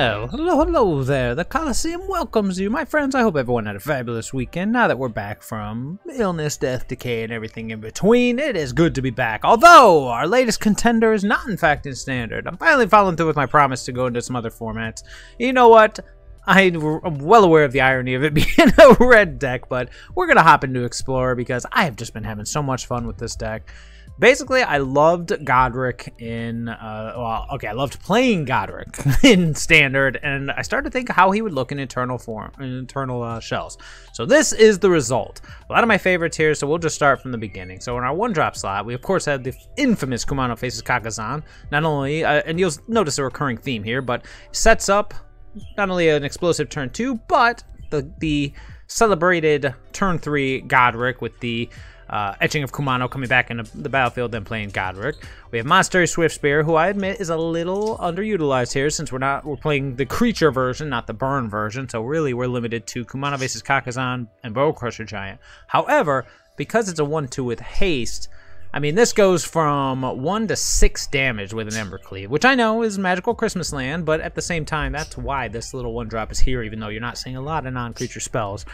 Well, hello there. The Coliseum welcomes you. My friends, I hope everyone had a fabulous weekend. Now that we're back from illness, death, decay, and everything in between, it is good to be back. Although, our latest contender is not in fact in Standard. I'm finally following through with my promise to go into some other formats. You know what? I'm well aware of the irony of it being a red deck, but we're going to hop into Explorer because I have just been having so much fun with this deck. Basically, I loved GODDRIC in, I loved playing GODDRIC in Standard, and I started to think how he would look in Eternal Shells. So this is the result. A lot of my favorites here, so we'll just start from the beginning. So in our one-drop slot, we of course had the infamous Kumano faces Kakazan. Not only, and you'll notice a recurring theme here, but sets up not only an explosive turn 2, but the celebrated turn 3 GODDRIC with the etching of Kumano coming back into the battlefield, then playing GODDRIC. We have Monastery Swiftspear, who I admit is a little underutilized here since we're playing the creature version, not the burn version. So really, we're limited to Kumano faces Kakazan and Bone Crusher Giant. However, because it's a 1/2 with haste, I mean, this goes from 1 to 6 damage with an Embercleave, which I know is Magical Christmas Land, but at the same time, that's why this little 1-drop is here, even though you're not seeing a lot of non-creature spells.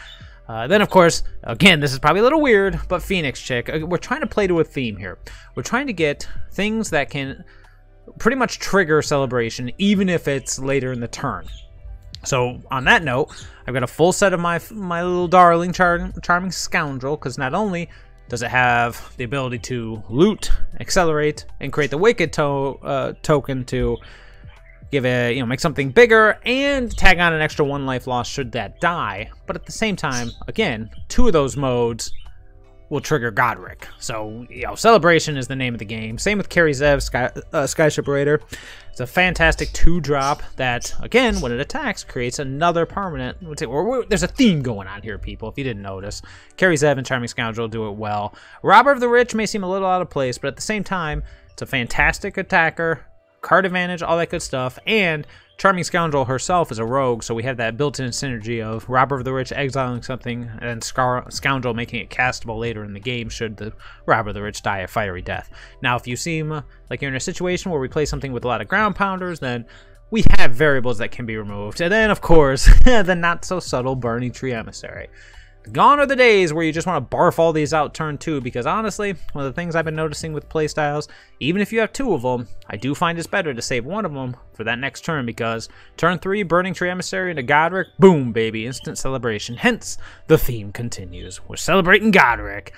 Then, of course, again, this is probably a little weird, but Phoenix Chick. We're trying to play to a theme here. We're trying to get things that can pretty much trigger Celebration, even if it's later in the turn. So, on that note, I've got a full set of my little darling Charming Scoundrel, because not only does it have the ability to loot, accelerate, and create the Wicked token to give it, make something bigger and tag on an extra 1 life loss should that die. But at the same time, again, 2 of those modes will trigger GODDRIC. So, Celebration is the name of the game. Same with Carry Zev, Skyship Raider. It's a fantastic 2-drop that, again, when it attacks, creates another permanent. There's a theme going on here, people, if you didn't notice. Carry Zev and Charming Scoundrel do it well. Robber of the Rich may seem a little out of place, but at the same time, it's a fantastic attacker. Card advantage, all that good stuff, and Charming Scoundrel herself is a rogue, so we have that built-in synergy of Robber of the Rich exiling something, and Scoundrel making it castable later in the game should the Robber of the Rich die a fiery death. Now, if you seem like you're in a situation where we play something with a lot of ground pounders, then we have variables that can be removed. And then, of course, the not-so-subtle Burning Tree Emissary. Gone are the days where you just want to barf all these out turn 2, because honestly, one of the things I've been noticing with playstyles, even if you have 2 of them, I do find it's better to save 1 of them for that next turn, because turn 3, Burning Tree Emissary into GODDRIC, boom, baby, instant celebration. Hence, the theme continues. We're celebrating GODDRIC.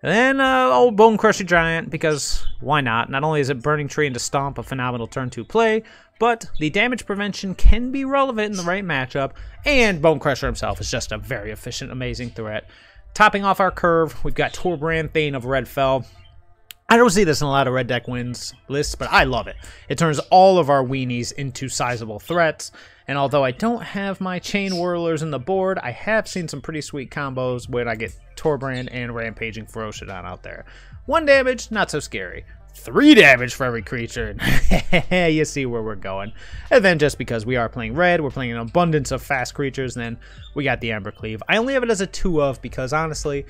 And then, old Bone Crusher Giant, because why not? Not only is it Burning Tree into Stomp, a phenomenal turn 2 play, but the damage prevention can be relevant in the right matchup, and Bone Crusher himself is just a very efficient, amazing threat. Topping off our curve, we've got Torbrand, Thane of Redfell. I don't see this in a lot of red deck wins lists, but I love it. It turns all of our weenies into sizable threats, and although I don't have my Chain Whirlers in the board, I have seen some pretty sweet combos when I get Torbrand and Rampaging Ferocidon out there. 1 damage, not so scary. 3 damage for every creature. You see where we're going. And then just because we are playing red, we're playing an abundance of fast creatures, and then we got the Embercleave. I only have it as a 2 of because honestly,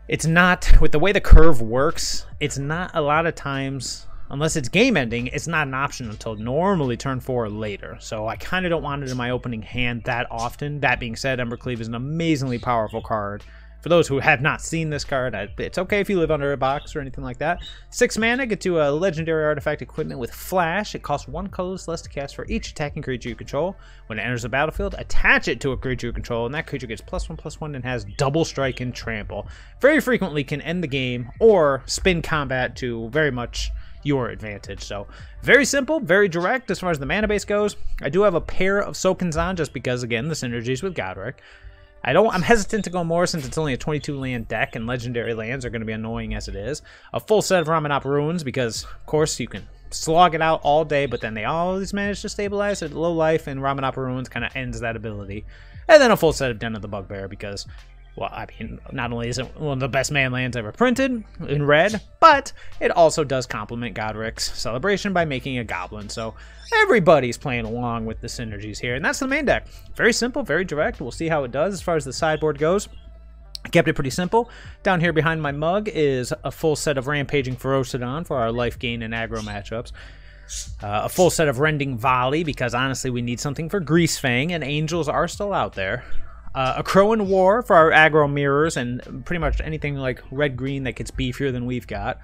it's not, with the way the curve works, it's not a lot of times, unless it's game ending, it's not an option until normally turn 4 or later. So I kind of don't want it in my opening hand that often. That being said, Embercleave is an amazingly powerful card. For those who have not seen this card, it's okay if you live under a box or anything like that. 6 mana, get to a legendary artifact equipment with Flash. It costs 1 colorless less to cast for each attacking creature you control. When it enters the battlefield, attach it to a creature you control, and that creature gets +1/+1 and has double strike and trample. Very frequently can end the game or spin combat to very much your advantage. So very simple, very direct as far as the mana base goes. I do have a pair of Soken'Zan just because, again, the synergies with GODDRIC. I'm hesitant to go more since it's only a 22 land deck and legendary lands are going to be annoying as it is. A full set of Ramanop Ruins because, of course, you can slog it out all day, but then they always manage to stabilize at low life, and Ramanop Ruins kind of ends that ability. And then a full set of Den of the Bugbear because, well, I mean, not only is it one of the best man lands ever printed in red, but it also does complement GODDRIC's Celebration by making a goblin. So everybody's playing along with the synergies here, and that's the main deck. Very simple, very direct. We'll see how it does as far as the sideboard goes. I kept it pretty simple. Down here behind my mug is a full set of Rampaging Ferocidon for our life gain and aggro matchups. A full set of Rending Volley, because honestly we need something for Greasefang, and Angels are still out there. A Crow in War for our aggro mirrors, and pretty much anything like red-green that gets beefier than we've got.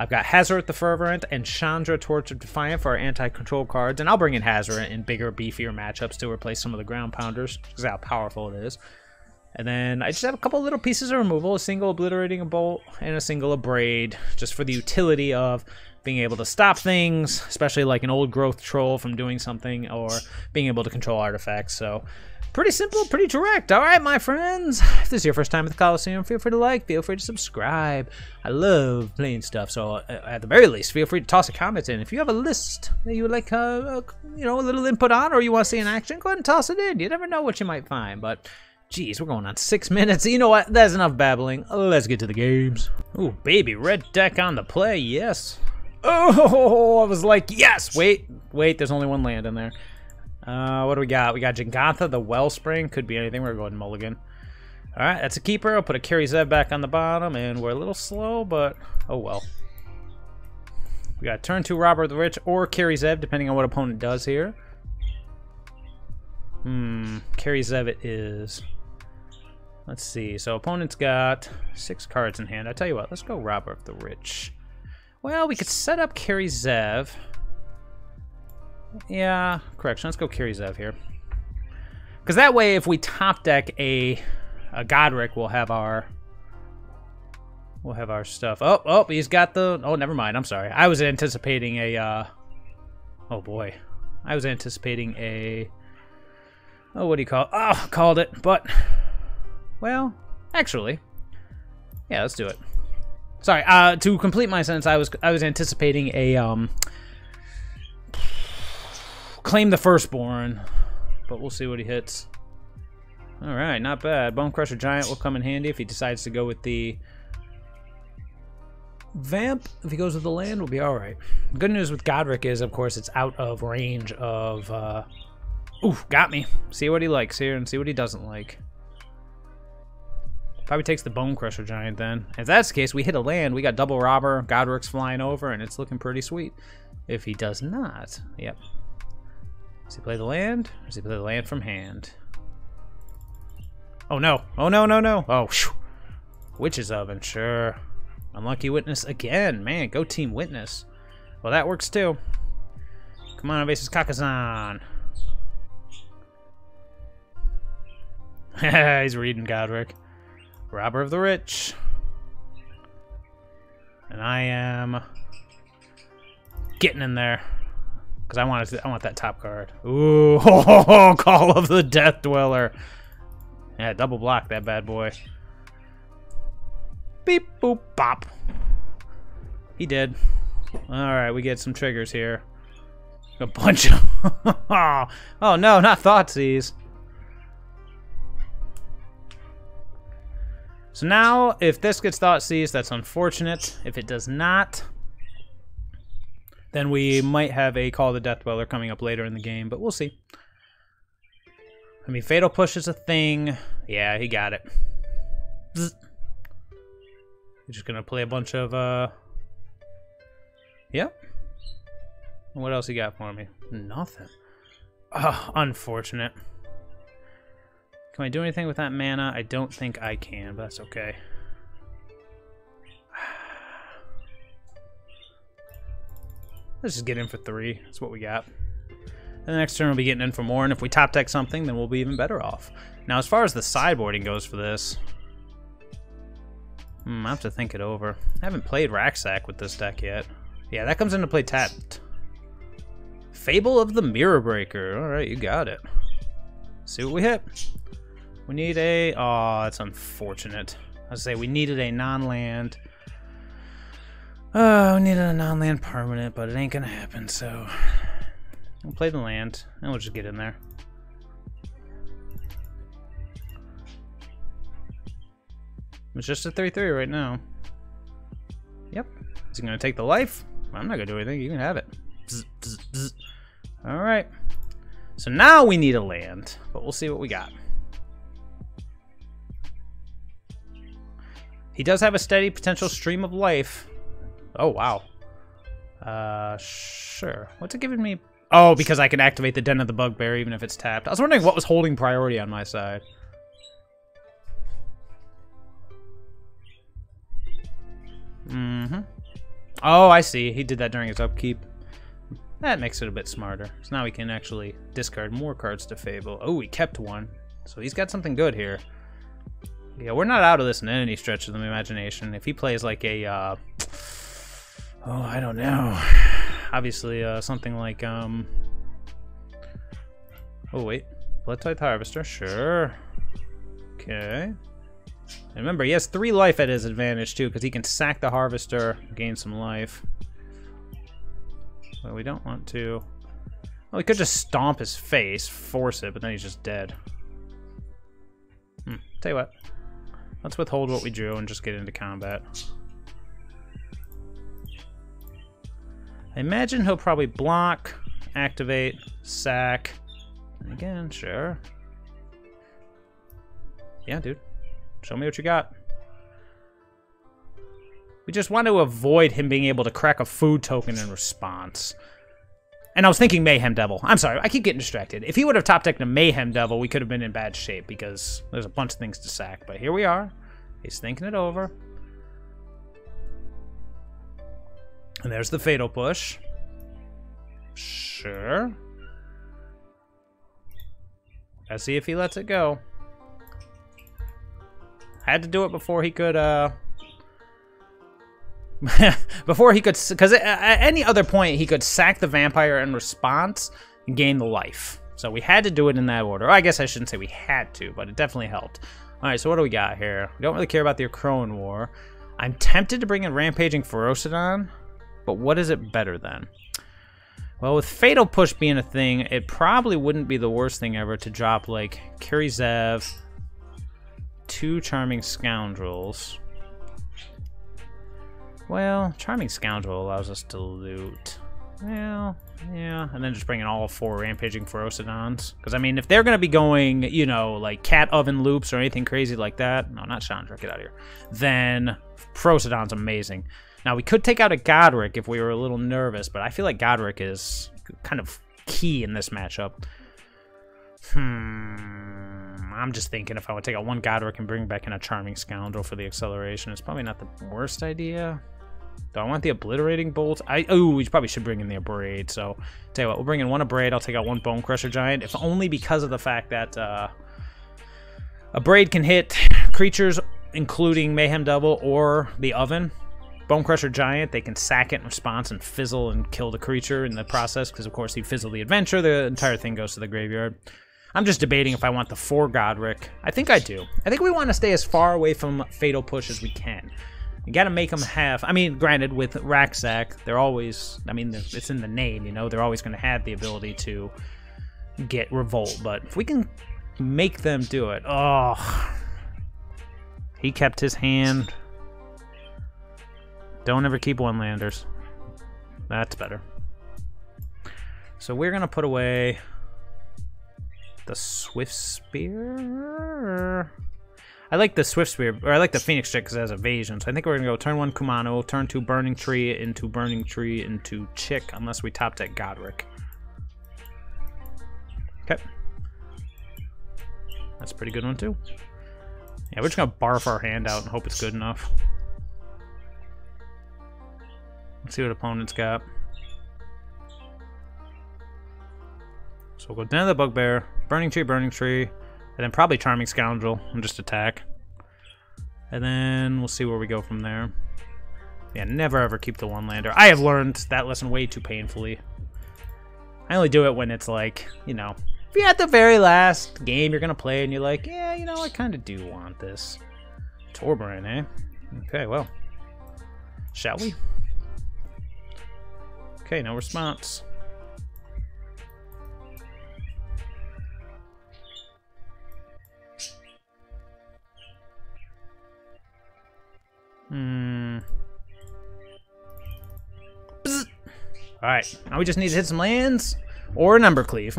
I've got Hazoret the Fervent and Chandra Torch of Defiant for our anti-control cards, and I'll bring in Hazoret in bigger, beefier matchups to replace some of the ground pounders, because of how powerful it is. And then I just have a couple little pieces of removal, a single Obliterating Bolt and a single Abrade, just for the utility of being able to stop things, especially like an old growth troll from doing something, or being able to control artifacts. So pretty simple, pretty direct. All right, my friends, if this is your first time at the Coliseum, feel free to like, feel free to subscribe. I love playing stuff, so at the very least, feel free to toss a comment in. If you have a list that you would like, you know, a little input on, or you want to see in action, go ahead and toss it in. You never know what you might find, but geez, we're going on 6 minutes. You know what? That's enough babbling. Let's get to the games. Ooh, baby, red deck on the play. Yes. Oh, I was like, yes. Wait, there's only one land in there. What do we got? We got Jingantha, the Wellspring. Could be anything. We're going mulligan. All right, that's a keeper. I'll put a Carry Zev back on the bottom, and we're a little slow, but oh well. We got turn 2 Robber the Rich or Carry Zev, depending on what opponent does here. Carry Zev it is. Let's see. So opponent's got 6 cards in hand. I tell you what, let's go Robber of the Rich. Well, we could set up Carry Zev. Yeah, correction. Let's go Carry Zev here. Because that way, if we top deck a GODDRIC, we'll have our stuff. Oh, he's got the. Oh, never mind. I'm sorry. I was anticipating a. Oh boy, I was anticipating a. Oh, what do you call it? Oh, called it. But well, actually, yeah, let's do it. Sorry. To complete my sentence, I was anticipating a Claim the Firstborn, but we'll see what he hits. All right, not bad. Bone Crusher Giant will come in handy if he decides to go with the Vamp. If he goes with the land, we'll be all right. Good news with GODDRIC is, of course, it's out of range of. Ooh, got me. See what he likes here and see what he doesn't like. Probably takes the Bone Crusher Giant then. If that's the case, we hit a land. We got double Robber, GODDRIC's flying over, and it's looking pretty sweet. If he does not, yep. Does he play the land? Or does he play the land from hand? Oh no! Oh no! No! No! Oh, whew. Witch's Oven, sure. Unlucky Witness again, man. Go Team Witness. Well, that works too. Come on, Invasive Kakazan. He's reading GODDRIC. Robber of the Rich. And I am getting in there. Because I want that top card. Ooh, Call of the Death Dweller. Yeah, double block that bad boy. Beep, boop, bop. He did. Alright, we get some triggers here. A bunch of... oh no, not Thoughtseize. So now, if this gets Thoughtseized, that's unfortunate. If it does not, then we might have a Call of the Death Dweller coming up later in the game, but we'll see. I mean, Fatal Push is a thing. Yeah, he got it. Zzz. He's just gonna play a bunch of, Yep. What else he got for me? Nothing. Oh, unfortunate. Can I do anything with that mana? I don't think I can, but that's okay. Let's just get in for 3. That's what we got. And the next turn we'll be getting in for more, and if we top deck something, then we'll be even better off. Now, as far as the sideboarding goes for this, I have to think it over. I haven't played Racksack with this deck yet. Yeah, that comes into play tapped. Fable of the Mirror Breaker. Alright, you got it. See what we hit. We need a... Oh, that's unfortunate. I was say we needed a non-land. Oh, we needed a non-land permanent, but it ain't gonna happen, so... We'll play the land, and we'll just get in there. It's just a 3/3 right now. Yep. Is he gonna take the life? I'm not gonna do anything. You can have it. Bzz, bzz, bzz. Alright. So now we need a land, but we'll see what we got. He does have a steady potential stream of life. Oh, wow. Sure. What's it giving me? Oh, because I can activate the Den of the Bugbear even if it's tapped. I was wondering what was holding priority on my side. Mm-hmm. Oh, I see. He did that during his upkeep. That makes it a bit smarter. So now we can actually discard more cards to Fable. Oh, he kept one. So he's got something good here. Yeah, we're not out of this in any stretch of the imagination. If he plays like a, oh, I don't know. Obviously, something like, oh, wait. Blood-type Harvester, sure. Okay. And remember, he has 3 life at his advantage, too, because he can sack the Harvester, gain some life. But we don't want to... Well, we could just stomp his face, force it, but then he's just dead. Tell you what. Let's withhold what we drew and just get into combat. I imagine he'll probably block, activate, sack. And again, sure. Yeah, dude. Show me what you got. We just want to avoid him being able to crack a food token in response. And I was thinking Mayhem Devil. I'm sorry, I keep getting distracted. If he would have top decked a Mayhem Devil, we could have been in bad shape because there's a bunch of things to sack. But here we are. He's thinking it over. And there's the Fatal Push. Sure. Let's see if he lets it go. Had to do it before he could, before he could, because at any other point he could sack the vampire in response and gain the life. So we had to do it in that order. I guess I shouldn't say we had to, but it definitely helped. All right, so what do we got here? We don't really care about the Crone War. I'm tempted to bring in Rampaging Ferocidon, but what is it better than? Well, with Fatal Push being a thing, it probably wouldn't be the worst thing ever to drop, like, Kurizev, 2 Charming Scoundrels. Well, Charming Scoundrel allows us to loot. Well, yeah, and then just bring in all 4 Rampaging Ferocidons. Because, I mean, if they're going to be going, you know, like Cat Oven Loops or anything crazy like that, no, not Chandra, get out of here, then Ferocidon's amazing. Now, we could take out a GODDRIC if we were a little nervous, but I feel like GODDRIC is kind of key in this matchup. I'm just thinking if I would take out 1 GODDRIC and bring back in a Charming Scoundrel for the acceleration, it's probably not the worst idea. Do I want the Obliterating Bolt? Oh, we probably should bring in the Abrade, so tell you what, we'll bring in 1 Abrade, I'll take out 1 Bone Crusher Giant, if only because of the fact that Abrade can hit creatures including Mayhem Devil or the Oven. Bone Crusher Giant, they can sack it in response and fizzle and kill the creature in the process, because of course he fizzled the adventure, the entire thing goes to the graveyard. I'm just debating if I want the 4 GODDRIC. I think I do. I think we want to stay as far away from Fatal Push as we can. You gotta make them have, I mean, granted, with Raxac, they're always, I mean, it's in the name, you know, they're always going to have the ability to get Revolt, but if we can make them do it, oh, he kept his hand. Don't ever keep 1-landers. That's better. So we're going to put away the Swift Spear. I like the Swift Spear, or I like the Phoenix Chick because it has evasion. So I think we're going to go turn 1 Kumano, turn 2 Burning Tree into Chick, unless we top deck GODDRIC. Okay. That's a pretty good one too. Yeah, we're just going to barf our hand out and hope it's good enough. Let's see what opponent's got. So we'll go down to the Bugbear, Burning Tree, and then probably Charming Scoundrel and just attack. And then we'll see where we go from there. Yeah, never ever keep the 1-lander. I have learned that lesson way too painfully. I only do it when it's like, you know, if you're at the very last game you're going to play and you're like, yeah, you know, I kind of do want this. Torburin, eh? Okay, well. Shall we? Okay, no response. Alright, now we just need to hit some lands or an Embercleave.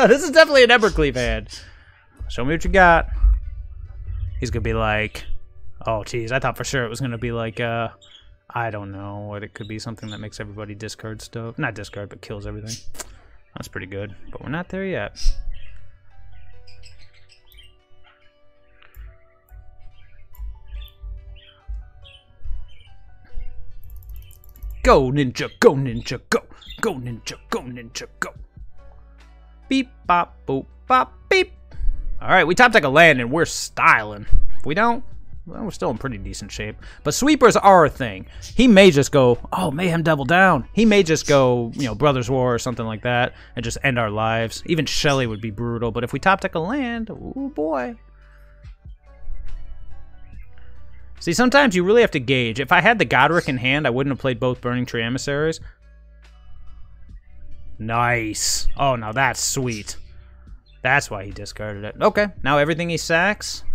This is definitely an Embercleave hand. Show me what you got. He's gonna be like, oh geez, I thought for sure it was gonna be like I don't know what it could be. Something that makes everybody discard stuff. Not discard, but kills everything. That's pretty good. But we're not there yet. Go, ninja, go, ninja, go. Go, ninja, go, ninja, go. Beep, bop, boop, bop, beep. Alright, we top deck a land and we're styling. If we don't, well, we're still in pretty decent shape. But sweepers are a thing. He may just go, oh, Mayhem double down. He may just go, you know, Brothers War or something like that and just end our lives. Even Shelly would be brutal. But if we top deck a land, ooh boy. See, sometimes you really have to gauge. If I had the GODDRIC in hand, I wouldn't have played both Burning Tree Emissaries. Nice. Oh, now that's sweet. That's why he discarded it. Okay, now everything he sacks.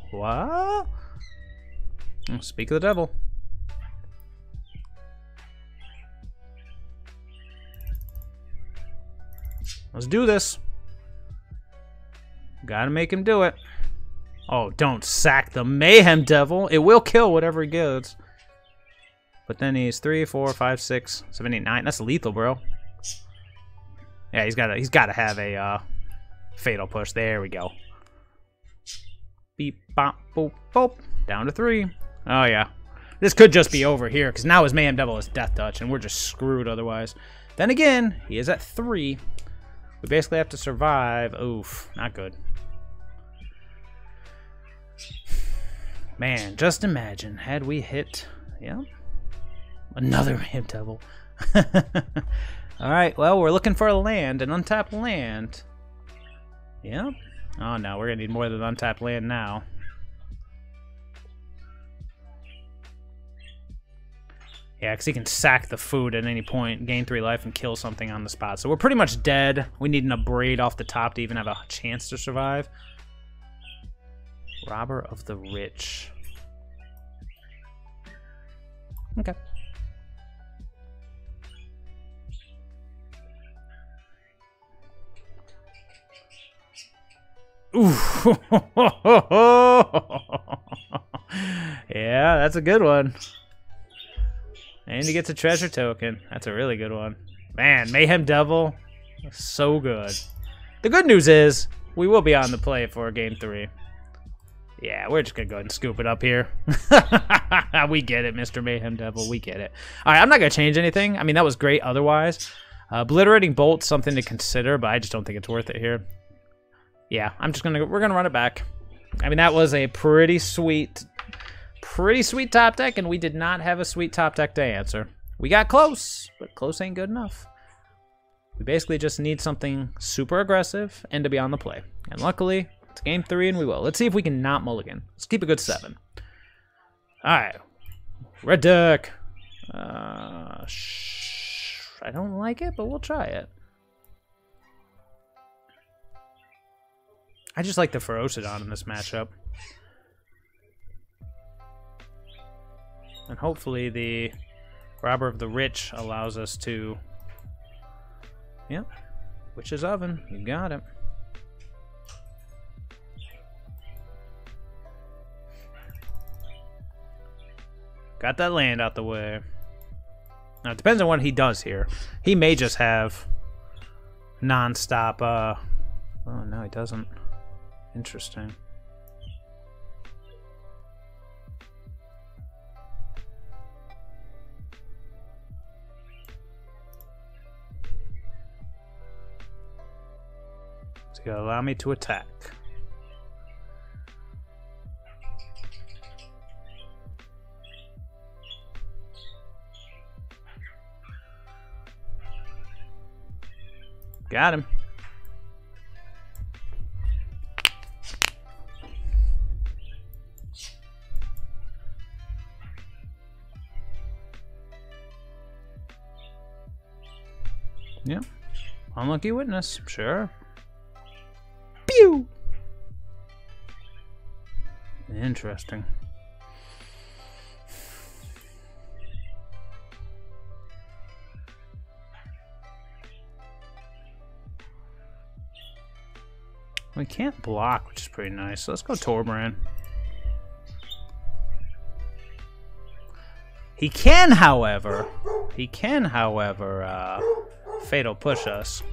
What? Oh, speak of the devil. Let's do this. Gotta make him do it. Oh, don't sack the Mayhem Devil. It will kill whatever he gets. But then he's 3, 4, 5, 6, 7, 8, 9. That's lethal, bro. Yeah, he's gotta have a fatal push. There we go. Beep, bop, boop, boop. Down to 3. Oh yeah. This could just be over here, because now his Mayhem Devil is Death Touch, and we're just screwed otherwise. Then again, he is at 3. We basically have to survive. Oof, not good. Man, just imagine, had we hit, yeah, another Mayhem Devil. Alright, well, we're looking for a land, an untapped land. Yeah. Oh no, we're gonna need more than untapped land now. Yeah, because he can sack the food at any point, gain 3 life, and kill something on the spot. So we're pretty much dead. We need an Abrade off the top to even have a chance to survive. Robber of the Rich. Okay. Ooh. Yeah, that's a good one. And he gets a treasure token. That's a really good one. Man, Mayhem Devil, so good. The good news is, we will be on the play for game 3. Yeah, we're just going to go ahead and scoop it up here. We get it, Mr. Mayhem Devil. We get it. All right, I'm not going to change anything. I mean, that was great otherwise. Obliterating Bolt's something to consider, but I just don't think it's worth it here. Yeah, we're going to run it back. I mean, that was a pretty sweet top deck, and we did not have a sweet top deck to answer. We got close, but close ain't good enough. We basically just need something super aggressive and to be on the play. And luckily, it's game 3 and we will. Let's see if we can not mulligan. Let's keep a good 7. Alright. Red deck. I don't like it, but we'll try it. I just like the Ferocidon in this matchup. And hopefully the Robber of the Rich allows us to... Yep. Witch's Oven. You got it. Got that land out the way. Now, it depends on what he does here. He may just have non-stop, oh, no, he doesn't. Interesting. It's going to allow me to attack. Got him. Yep. Unlucky witness. Sure. Pew! Interesting. We can't block, which is pretty nice. So let's go Torbrand. He can, however, fatal push us.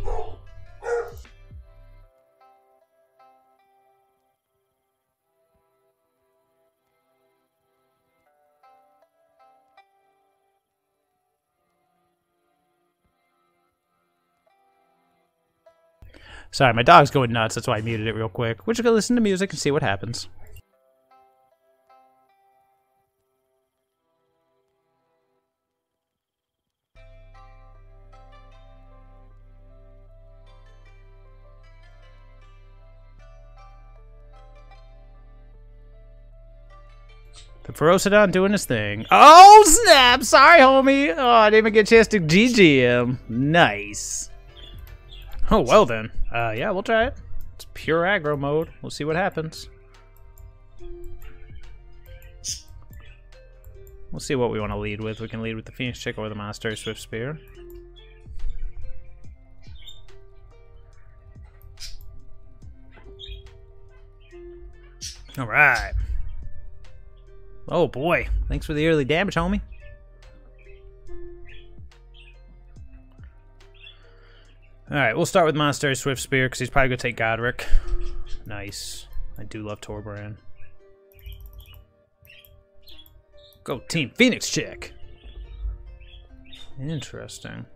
Sorry, my dog's going nuts, that's why I muted it real quick. We're just gonna listen to music and see what happens. The Ferocidon doing his thing. Oh, snap! Sorry, homie! Oh, I didn't even get a chance to GG him. Nice. Oh, well then. Yeah, we'll try it. It's pure aggro mode. We'll see what happens. We'll see what we want to lead with. We can lead with the Phoenix Chick or the Monastery Swift Spear. Alright. Oh boy. Thanks for the early damage, homie. Alright, we'll start with Monastery Swift Spear because he's probably going to take GODDRIC. Nice. I do love Torbrand. Go Team Phoenix Chick. Interesting.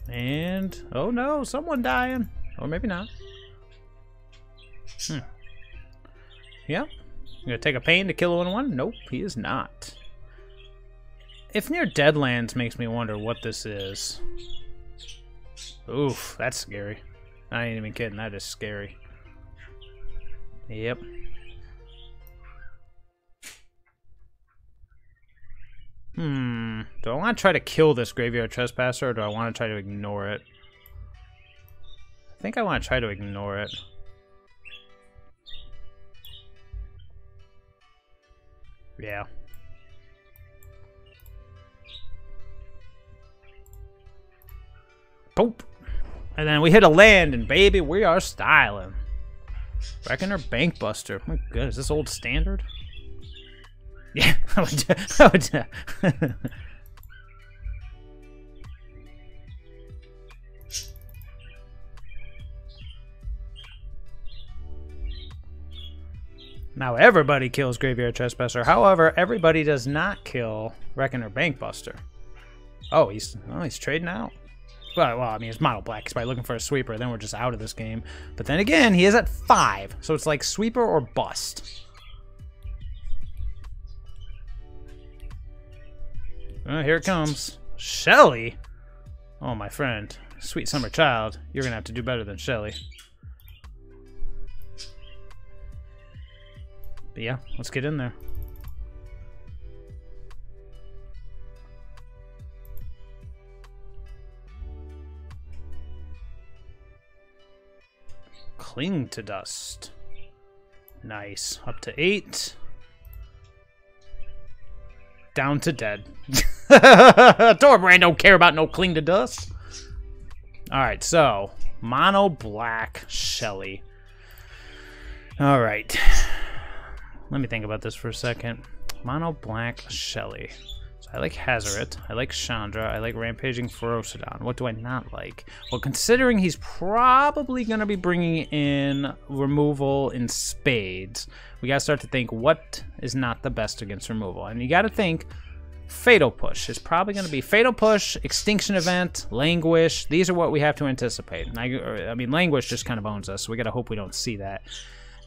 And, oh no, someone dying. Or maybe not. Yep. Gonna take a pain to kill a 1/1? Nope, he is not. If near Deadlands makes me wonder what this is. Oof, that's scary. I ain't even kidding, that is scary. Yep. Do I want to try to kill this Graveyard Trespasser, or do I want to try to ignore it? I think I want to try to ignore it. Yeah. Boop. And then we hit a land, and baby, we are styling. Reckoner Bankbuster. My goodness, is this old standard? Yeah. Now everybody kills Graveyard Trespasser. However, everybody does not kill Reckoner Bankbuster. Oh, he's trading out. Well, I mean, it's mono black. He's probably looking for a sweeper. Then we're just out of this game. But then again, he is at 5, so it's like sweeper or bust. Here it comes. Shelly? Oh, my friend. Sweet summer child. You're going to have to do better than Shelly. But yeah, let's get in there. Cling to Dust. Nice. Up to 8. Down to dead. Torbrand don't care about no Cling to Dust. Alright, so mono black Shelly. Alright. Let me think about this for a second. Mono black Shelly. So I like Hazoret. I like Chandra. I like Rampaging Ferocidon. What do I not like? Well, considering he's probably going to be bringing in removal in spades, we got to start to think what is not the best against removal. And you got to think Fatal Push is probably going to be Fatal Push, Extinction Event, Languish. These are what we have to anticipate. And I mean, Languish just kind of owns us, so we got to hope we don't see that.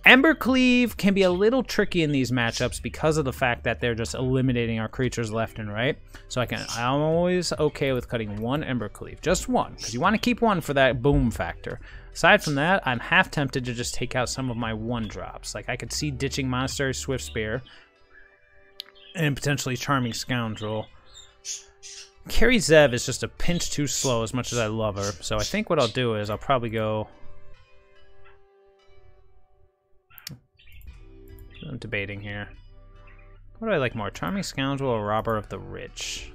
Embercleave can be a little tricky in these matchups because of the fact that they're just eliminating our creatures left and right. So I'm always okay with cutting one Embercleave, just one, because you want to keep one for that boom factor. Aside from that, I'm half tempted to just take out some of my 1-drops. Like I could see ditching Monastery Swift Spear and potentially Charming Scoundrel. Carrie Zev is just a pinch too slow as much as I love her. So I think what I'll do is I'll probably go... I'm debating here. What do I like more, Charming Scoundrel or Robber of the Rich?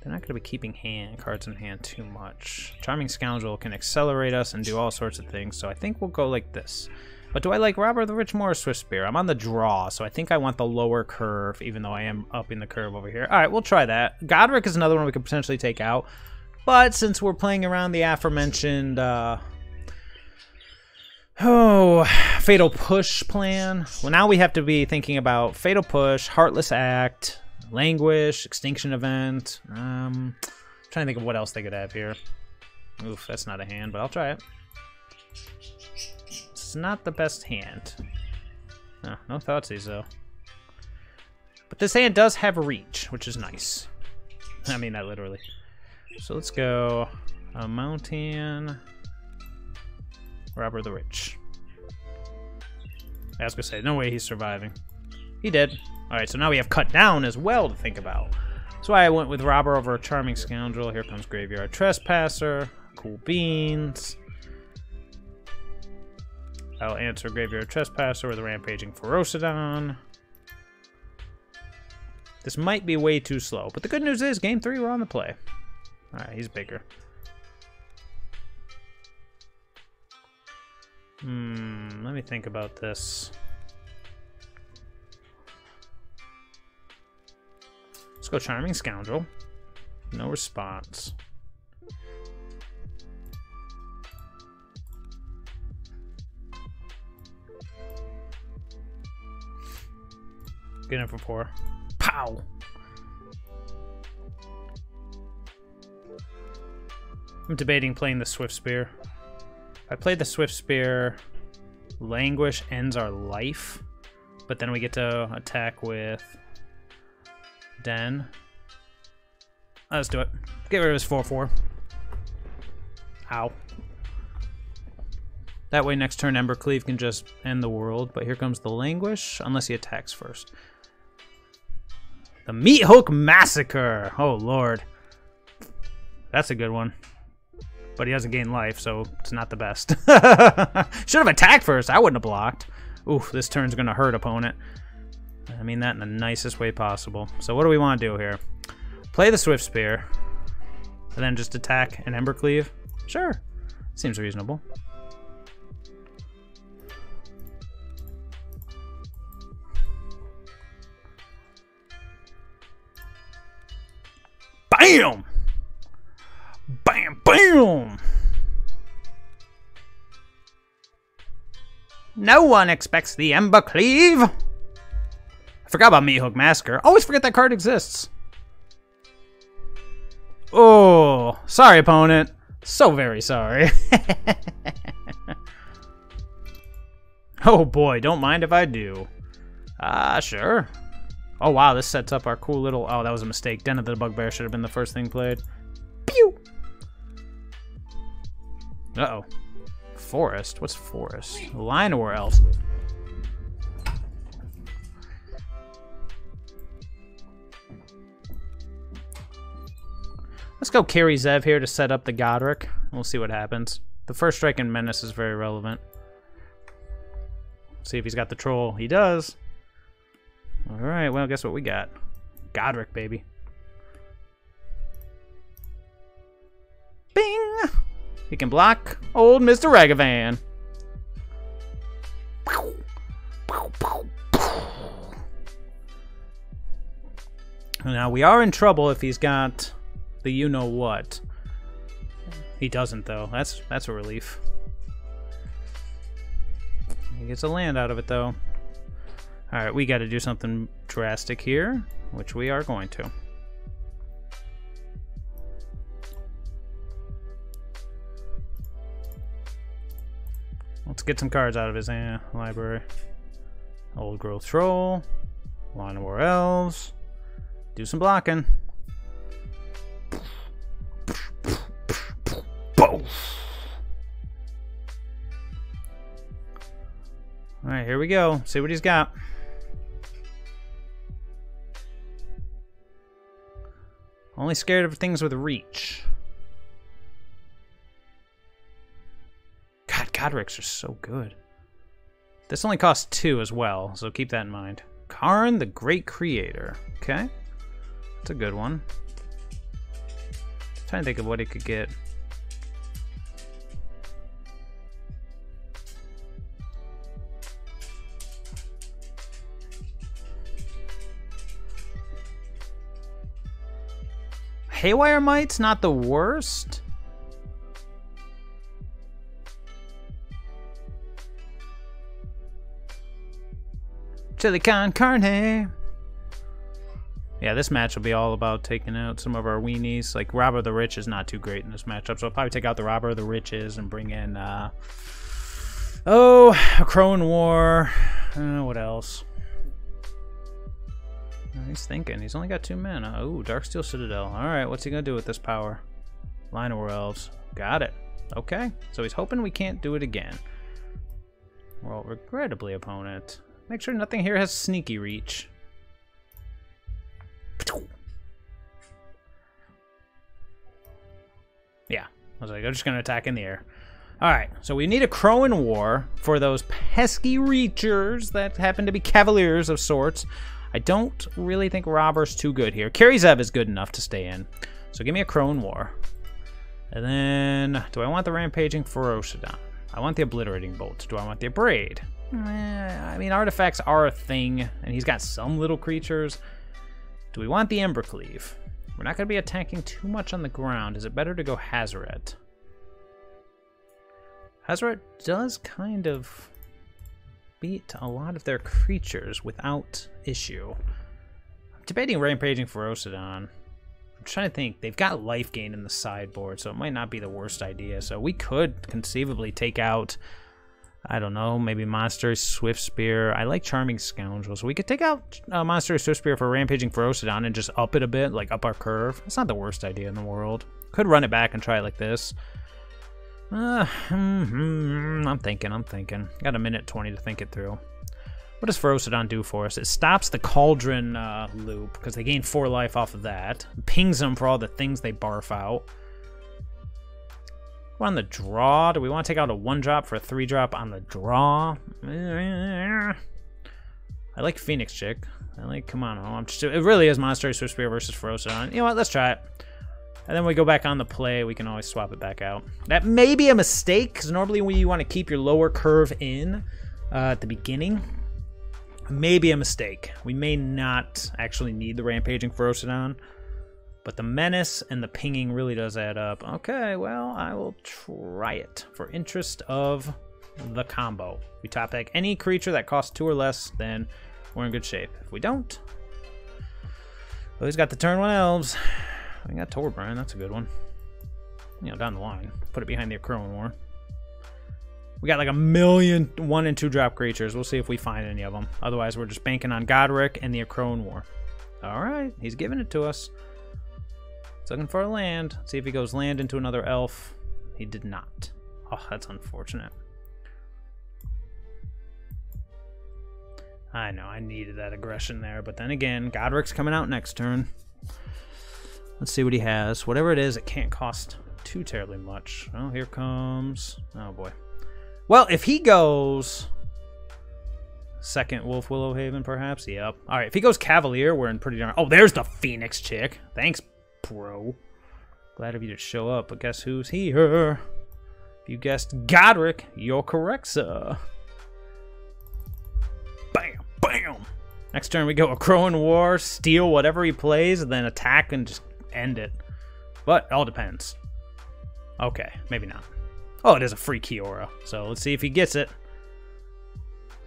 They're not going to be keeping cards in hand too much. Charming Scoundrel can accelerate us and do all sorts of things, so I think we'll go like this. But do I like Robber the Rich more or Swift Spear? I'm on the draw, so I think I want the lower curve, even though I am upping the curve over here. All right, we'll try that. GODDRIC is another one we could potentially take out. But since we're playing around the aforementioned Fatal Push plan, well, now we have to be thinking about Fatal Push, Heartless Act, Languish, Extinction Event. Trying to think of what else they could have here. Oof, that's not a hand, but I'll try it. It's not the best hand. Oh, no Thoughtseize, though. But this hand does have reach, which is nice. I mean that literally. So let's go a Mountain, Robber the Rich. I was gonna say, no way he's surviving. He did. Alright, so now we have Cut Down as well to think about. That's why I went with Robber over a Charming Scoundrel. Here comes Graveyard Trespasser. Cool Beans. I'll answer Graveyard Trespasser with a Rampaging Ferocidon. This might be way too slow, but the good news is, Game 3, we're on the play. Alright, he's bigger. Let me think about this. Let's go Charming Scoundrel. No response. Get in for 4. Pow! I'm debating playing the Swift Spear. If I play the Swift Spear, Languish ends our life, but then we get to attack with Den. Let's do it. Get rid of his 4/4. Ow. That way next turn Embercleave can just end the world, but here comes the Languish, unless he attacks first. The Meat Hook Massacre! Oh lord. That's a good one. But he doesn't gain life, so it's not the best. Should have attacked first. I wouldn't have blocked. Oof, this turn's going to hurt opponent. I mean that in the nicest way possible. So what do we want to do here? Play the Swift Spear. And then just attack an Embercleave? Sure. Seems reasonable. Bam! Bam, bam! No one expects the Embercleave! I forgot about Meat Hook Massacre. Always forget that card exists. Oh, sorry, opponent. So very sorry. Oh boy, don't mind if I do. Sure. Oh wow, this sets up our cool little... Oh, that was a mistake. Den of the Bugbear should have been the first thing played. Pew! Uh-oh. Forest? What's Forest? Llanowar Elves. Let's go carry Zev here to set up the GODDRIC. We'll see what happens. The first strike and Menace is very relevant. See if he's got the Troll. He does. Alright, well, guess what we got? GODDRIC, baby. Bing! He can block old Mr. Ragavan. Now, we are in trouble if he's got the you-know-what. He doesn't, though. That's a relief. He gets a land out of it, though. Alright, we got to do something drastic here, which we are going to. Let's get some cards out of his library. Old Growth Troll, Llanowar Elves, do some blocking. Alright, here we go. See what he's got. Only scared of things with reach. God, GODDRICs are so good. This only costs 2 as well, so keep that in mind. Karn, the Great Creator. Okay. That's a good one. trying to think of what he could get. Haywire Mite's not the worst. Chili con carne. Yeah, this match will be all about taking out some of our weenies. Like, Robber the Rich is not too great in this matchup, so I'll probably take out the Robber the Riches and bring in, a Crone War. What else? He's thinking. He's only got 2 mana. Ooh, Darksteel Citadel. Alright, what's he gonna do with this power? Line of Elves. Got it. Okay, so he's hoping we can't do it again. Well, regrettably, opponent. Make sure nothing here has sneaky reach. Yeah, I was like, I'm just gonna attack in the air. Alright, so we need a Crone War for those pesky reachers that happen to be Cavaliers of sorts. I don't really think Robber's too good here. Carry Zeb is good enough to stay in. So give me a Crone War. And then, do I want the Rampaging Ferocidon? I want the Obliterating Bolt. Do I want the Abrade? I mean, artifacts are a thing, and he's got some little creatures. Do we want the Embercleave? We're not going to be attacking too much on the ground. Is it better to go Hazoret? Hazoret does kind of beat a lot of their creatures without issue. I'm debating Rampaging Ferocidon. I'm trying to think. They've got life gain in the sideboard, so it might not be the worst idea. So we could conceivably take out, I don't know, maybe Monster Swift Spear. I like Charming Scoundrel, so we could take out Monster Swift Spear for Rampaging Ferocidon and just up it a bit, like up our curve. It's not the worst idea in the world. Could run it back and try it like this. I'm thinking. Got a minute 20 to think it through. What does Ferocidon do for us? It stops the Cauldron loop, because they gain 4 life off of that. Pings them for all the things they barf out. We're on the draw. Do we want to take out a 1-drop for a 3-drop on the draw? I like Phoenix Chick. I like, come on, it really is Monster Swift Spear versus Ferocidon. You know what, let's try it. And then we go back on the play, we can always swap it back out. That may be a mistake, because normally when you want to keep your lower curve in at the beginning, maybe a mistake. We may not actually need the Rampaging Ferocidon, but the Menace and the pinging really does add up. Okay, well, I will try it for interest of the combo. We top deck any creature that costs 2 or less, then we're in good shape. If we don't, well, he's got the turn 1 elves. We got Torburn, that's a good one. You know, down the line. Put it behind the Crone War. We got like a million 1- and 2-drop creatures. We'll see if we find any of them. Otherwise, we're just banking on GODDRIC and the Crone War. Alright, he's giving it to us. He's looking for a land. Let's see if he goes land into another elf. He did not. Oh, that's unfortunate. I know, I needed that aggression there. But then again, GODDRIC's coming out next turn. Let's see what he has. Whatever it is, it can't cost too terribly much. Oh, here comes... Oh, boy. Well, if he goes... Second Wolf Willowhaven, perhaps? Yep. Alright, if he goes Cavalier, we're in pretty darn... Oh, there's the Phoenix Chick. Thanks, bro. Glad of you to show up, but guess who's here? If you guessed GODDRIC, you're correct, sir. Bam, bam. Next turn, we go a Crone War, steal whatever he plays, and then attack and just end it. But it all depends. Okay, maybe not. Oh, it is a free Kiora. So let's see if he gets it.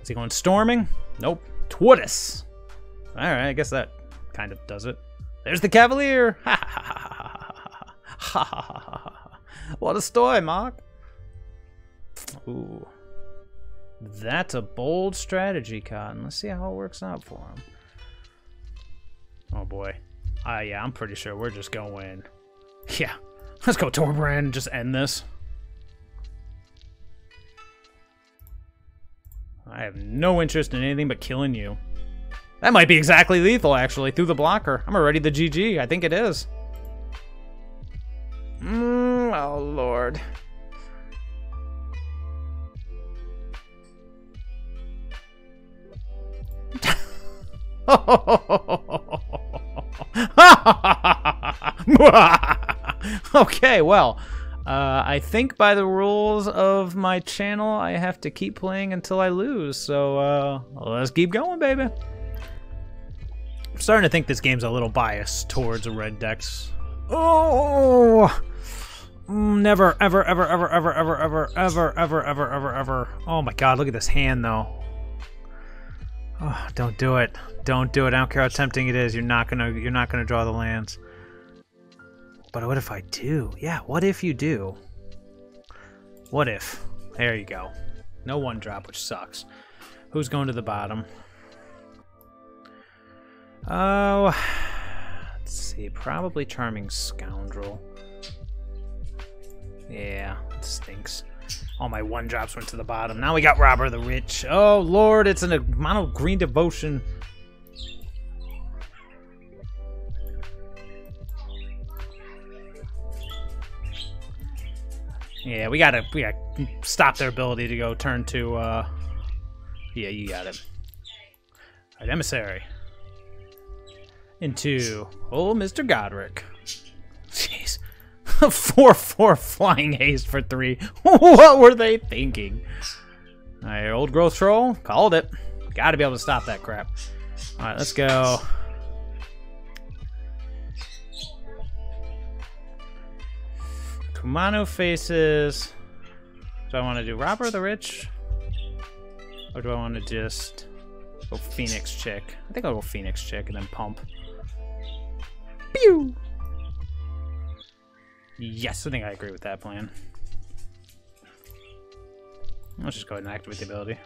Is he going Storming? Nope. Twittis. Alright, I guess that kind of does it. There's the Cavalier! Ha ha ha ha ha ha ha ha. What a story, Mark. Ooh. That's a bold strategy, Cotton. Let's see how it works out for him. Oh boy. Yeah, I'm pretty sure we're just going... Yeah. Let's go Torbrand and just end this. I have no interest in anything but killing you. That might be exactly lethal, actually, through the blocker. I'm already the GG. I think it is. Oh, Lord. Okay, well, I think by the rules of my channel, I have to keep playing until I lose. So let's keep going, baby. I'm starting to think this game's a little biased towards red decks. Oh, never, ever, ever, ever, ever, ever, ever, ever, ever, ever, ever, ever. Oh my God, look at this hand, though. Oh, don't do it. Don't do it. I don't care how tempting it is. You're not gonna draw the lands. But what if I do? Yeah, what if you do? What if? There you go. No one drop, which sucks. Who's going to the bottom? Oh, let's see. Probably Charming Scoundrel. Yeah, it stinks. All my one drops went to the bottom. Now we got Robber the Rich. Oh Lord, it's a mono green devotion. Yeah, we gotta stop their ability to go turn to. Yeah, you got it. All right, Emissary. Into Mr. GODDRIC. Jeez. 4/4 flying haste for 3. What were they thinking? Alright, old growth troll. Called it. Gotta be able to stop that crap. Alright, let's go. Kumano faces. Do I want to do Robber the Rich? Or do I want to just go Phoenix Chick? I think I'll go Phoenix Chick and then pump. Pew! Yes, I think I agree with that plan. Let's just go ahead and activate the ability.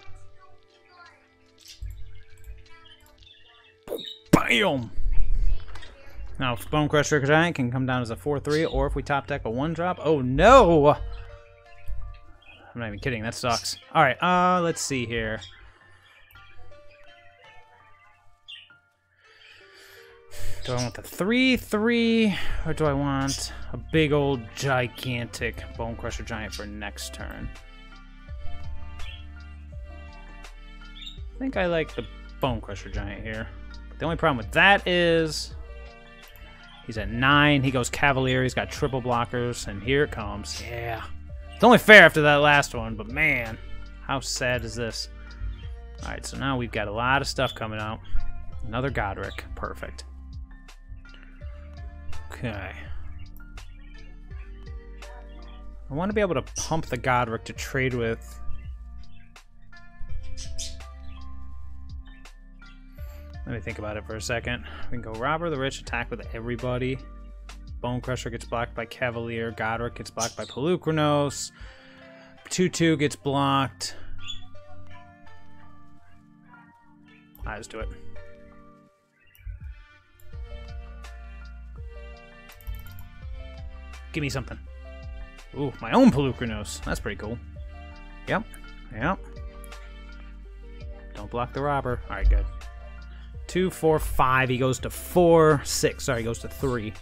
BAM! Now, Bonecrusher Giant can come down as a 4/3, or if we top deck a 1-drop. Oh no! I'm not even kidding, that sucks. Alright, let's see here. Do I want the 3/3, or do I want a big old gigantic Bonecrusher Giant for next turn? I think I like the Bonecrusher Giant here. But the only problem with that is he's at 9. He goes Cavalier. He's got triple blockers, and here it comes. Yeah, it's only fair after that last one, but man, how sad is this? All right, so now we've got a lot of stuff coming out. Another GODDRIC, perfect. Okay. I want to be able to pump the GODDRIC to trade with. Let me think about it for a second. We can go Robber the Rich, attack with everybody. Bonecrusher gets blocked by Cavalier. GODDRIC gets blocked by Pelucranos. 2/2 gets blocked. Alright, let's do it. Give me something. Ooh, my own Pelucranos. That's pretty cool. Yep. Yep. Don't block the Robber. Alright, good. 2, 4, 5. He goes to 4, 6. Sorry, he goes to 3.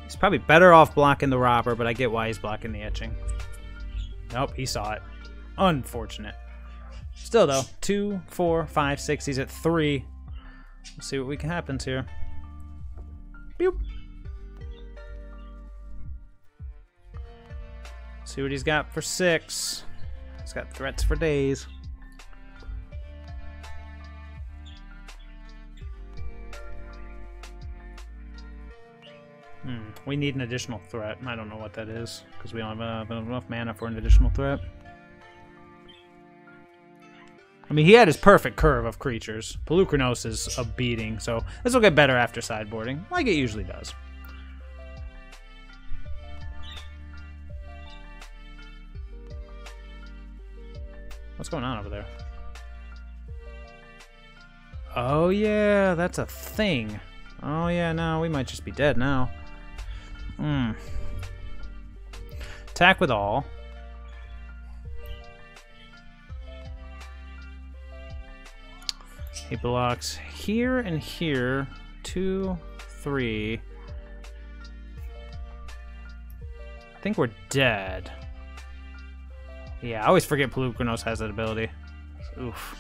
He's probably better off blocking the Robber, but I get why he's blocking the etching. Nope, he saw it. Unfortunate. Still, though. 2, 4, 5, 6. He's at 3. Let's see what happens here. Boop. See what he's got for 6. He's got threats for days. We need an additional threat. I don't know what that is, because we don't have enough mana for an additional threat. I mean, he had his perfect curve of creatures. Pelucranos is a beating, so this will get better after sideboarding, like it usually does. What's going on over there? Oh yeah, that's a thing. Oh yeah, no, we might just be dead now. Attack with all. He blocks here and here. 2, 3. I think we're dead. Yeah, I always forget Pelucranos has that ability. Oof.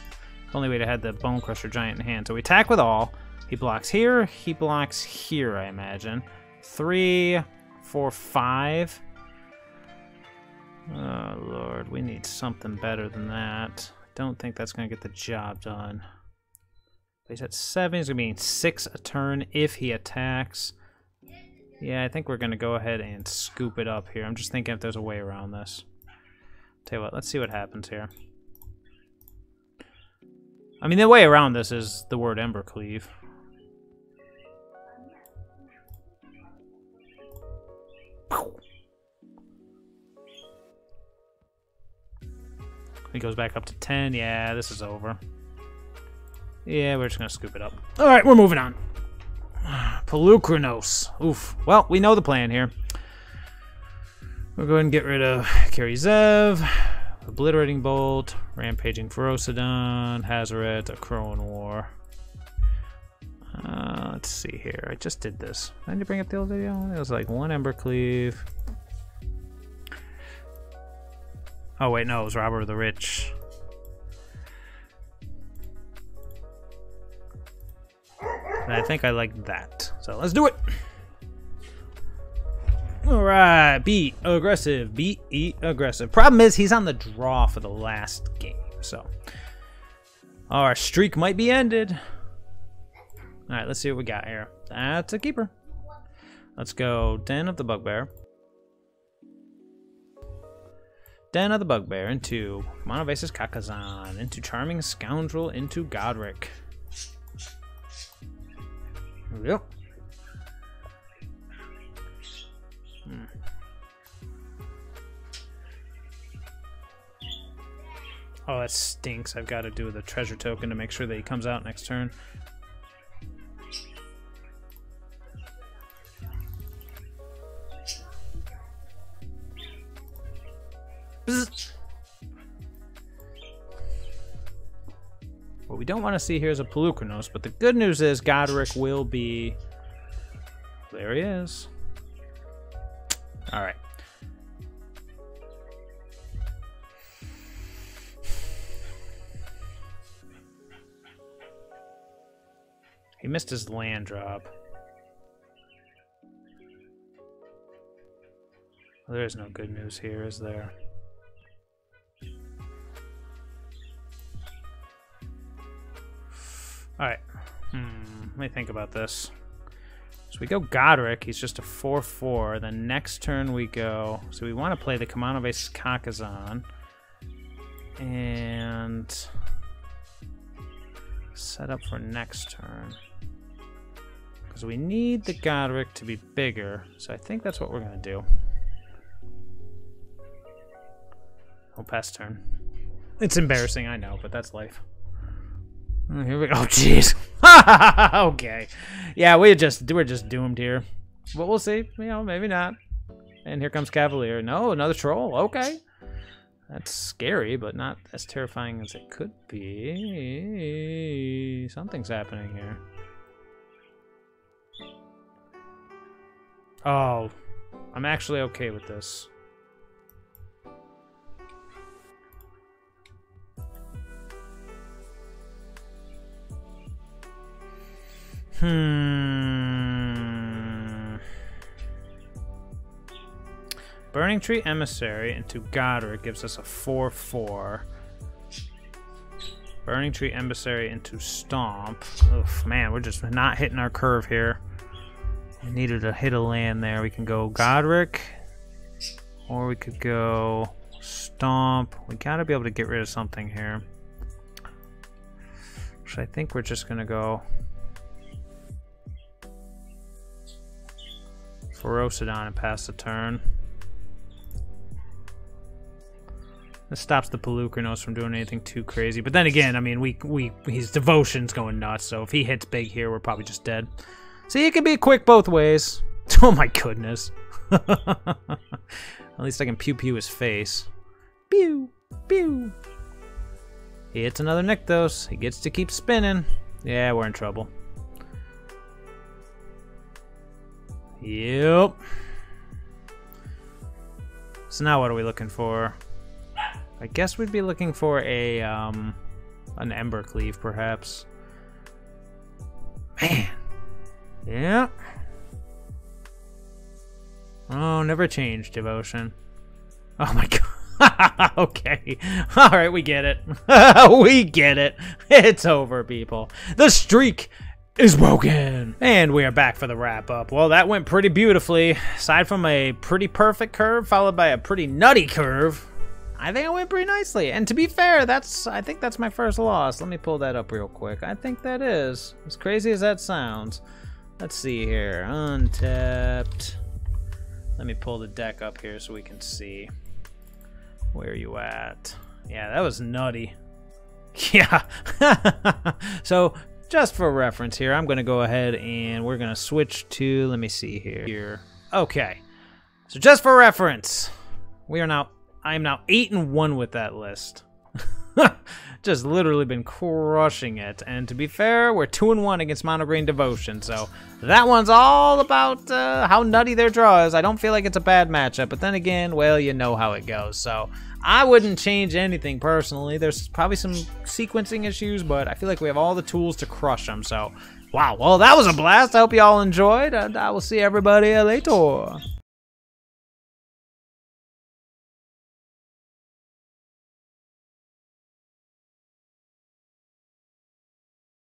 Only way to have the Bonecrusher Giant in hand. So we attack with all. He blocks here. He blocks here, I imagine. 3, 4/5. Oh, Lord. We need something better than that. Don't think that's going to get the job done. He's at 7. He's going to be 6 a turn if he attacks. Yeah, I think we're going to go ahead and scoop it up here. I'm just thinking if there's a way around this. Tell you what, let's see what happens here. I mean, the way around this is the word Embercleave. He goes back up to 10. Yeah, this is over. Yeah, we're just going to scoop it up. All right, we're moving on. Pelucranos. Oof. Well, we know the plan here. We'll go ahead and get rid of Karizev, Obliterating Bolt, Rampaging Ferocidon, Hazoret, a Crowan War. Let's see here. I just did this. Did you bring up the old video? It was like 1 Embercleave. Oh, wait, no, it was Robber of the Rich. And I think I like that. So let's do it. All right, beat aggressive, eat aggressive. Problem is he's on the draw for the last game, so our streak might be ended. All right, let's see what we got here. That's a keeper. Let's go Den of the Bugbear. Den of the Bugbear into Monobasis Kakazan, into Charming Scoundrel, into GODDRIC. Yep. Oh, that stinks. I've got to do the treasure token to make sure that he comes out next turn. Bzz. What we don't want to see here is a Pelucranos, but the good news is GODDRIC will be... There he is. All right. He missed his land drop. Well, there is no good news here, is there? Alright. Let me think about this. So we go GODDRIC. He's just a 4/4. Then next turn we go... So we want to play the Kamano-based Kakazan. And... set up for next turn. Because we need the GODDRIC to be bigger. So I think that's what we're going to do. Oh, pass turn. It's embarrassing, I know, but that's life. Here we go. Oh, jeez. Okay. Yeah, we're just doomed here. But we'll see. You know, maybe not. And here comes Cavalier. No, another troll. Okay. That's scary, but not as terrifying as it could be. Something's happening here. Oh, I'm actually okay with this. Burning Tree Emissary into GODDRIC gives us a 4/4. Burning Tree Emissary into Stomp. Oof, man, we're just not hitting our curve here. We needed to hit a land there. We can go GODDRIC, or we could go Stomp. We gotta be able to get rid of something here. So I think we're just gonna go Ferocidon and pass the turn. This stops the Pelucranos from doing anything too crazy. But then again, I mean, his devotion's going nuts, so if he hits big here, we're probably just dead. See, it can be quick both ways. Oh my goodness. At least I can pew-pew his face. Pew! Pew! He hits another Nykthos. He gets to keep spinning. Yeah, we're in trouble. Yep. So now what are we looking for? I guess we'd be looking for a an Embercleave, perhaps. Man. Yeah. Oh, never change, Devotion. Oh my god. Okay. Alright, we get it. We get it. It's over, people. The streak is broken. And we are back for the wrap-up. Well, that went pretty beautifully. Aside from a pretty perfect curve, followed by a pretty nutty curve, I think it went pretty nicely. And to be fair, I think that's my first loss. Let me pull that up real quick. I think that is. As crazy as that sounds. Let's see here. Untapped. Let me pull the deck up here so we can see. Where are you at? Yeah, that was nutty. Yeah. So, just for reference here, I'm going to go ahead and we're going to switch to, let me see here. Okay. So, just for reference, I am now 8-1 with that list. Just literally been crushing it. And to be fair, we're 2-1 against Mono Green Devotion. So that one's all about how nutty their draw is. I don't feel like it's a bad matchup. But then again, well, you know how it goes. So I wouldn't change anything personally. There's probably some sequencing issues, but I feel like we have all the tools to crush them. So, wow. Well, that was a blast. I hope you all enjoyed. And I will see everybody later.